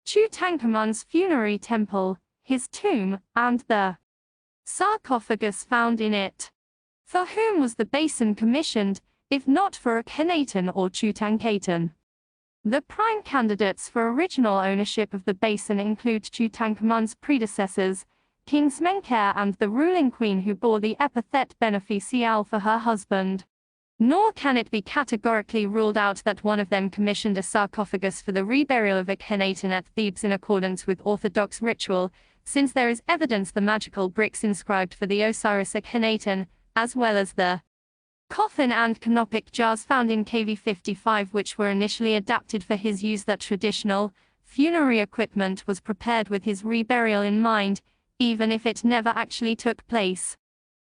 Tutankhamun's funerary temple, his tomb, and the sarcophagus found in it. For whom was the basin commissioned, if not for Akhenaten or Tutankhaten? The prime candidates for original ownership of the basin include Tutankhamun's predecessors, King Smenkhare, and the ruling queen who bore the epithet beneficial for her husband. Nor can it be categorically ruled out that one of them commissioned a sarcophagus for the reburial of Akhenaten at Thebes in accordance with Orthodox ritual, since there is evidence the magical bricks inscribed for the Osiris Akhenaten, as well as the coffin and canopic jars found in KV-55, which were initially adapted for his use. That traditional funerary equipment was prepared with his reburial in mind, even if it never actually took place.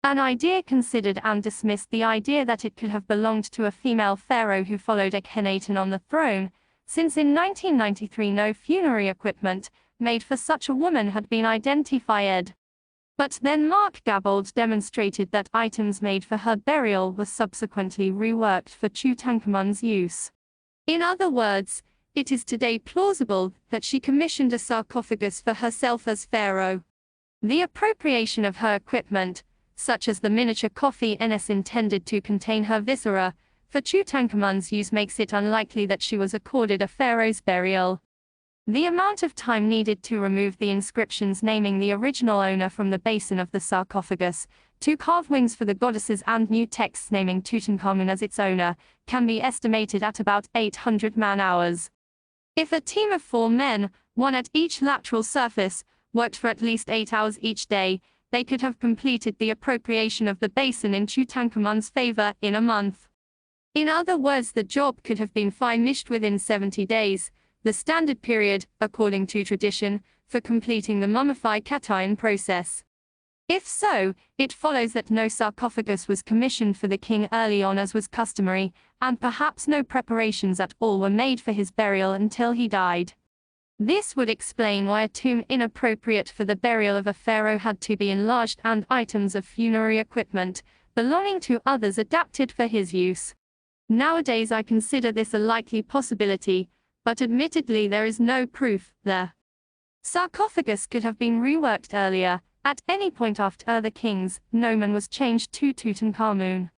An idea considered and dismissed the idea that it could have belonged to a female pharaoh who followed Akhenaten on the throne, since in 1993 no funerary equipment made for such a woman had been identified. But then Mark Gabold demonstrated that items made for her burial were subsequently reworked for Tutankhamun's use. In other words, it is today plausible that she commissioned a sarcophagus for herself as pharaoh. The appropriation of her equipment, such as the miniature coffee NS intended to contain her viscera, for Tutankhamun's use makes it unlikely that she was accorded a pharaoh's burial. The amount of time needed to remove the inscriptions naming the original owner from the basin of the sarcophagus, to carve wings for the goddesses and new texts naming Tutankhamun as its owner, can be estimated at about 800 man-hours. If a team of 4 men, one at each lateral surface, worked for at least 8 hours each day, they could have completed the appropriation of the basin in Tutankhamun's favor in a month. In other words, the job could have been finished within 70 days, the standard period, according to tradition, for completing the mummification process. If so, it follows that no sarcophagus was commissioned for the king early on as was customary, and perhaps no preparations at all were made for his burial until he died. This would explain why a tomb inappropriate for the burial of a pharaoh had to be enlarged and items of funerary equipment belonging to others adapted for his use. Nowadays I consider this a likely possibility, but admittedly there is no proof. The sarcophagus could have been reworked earlier. At any point after the king's nomen was changed to Tutankhamun.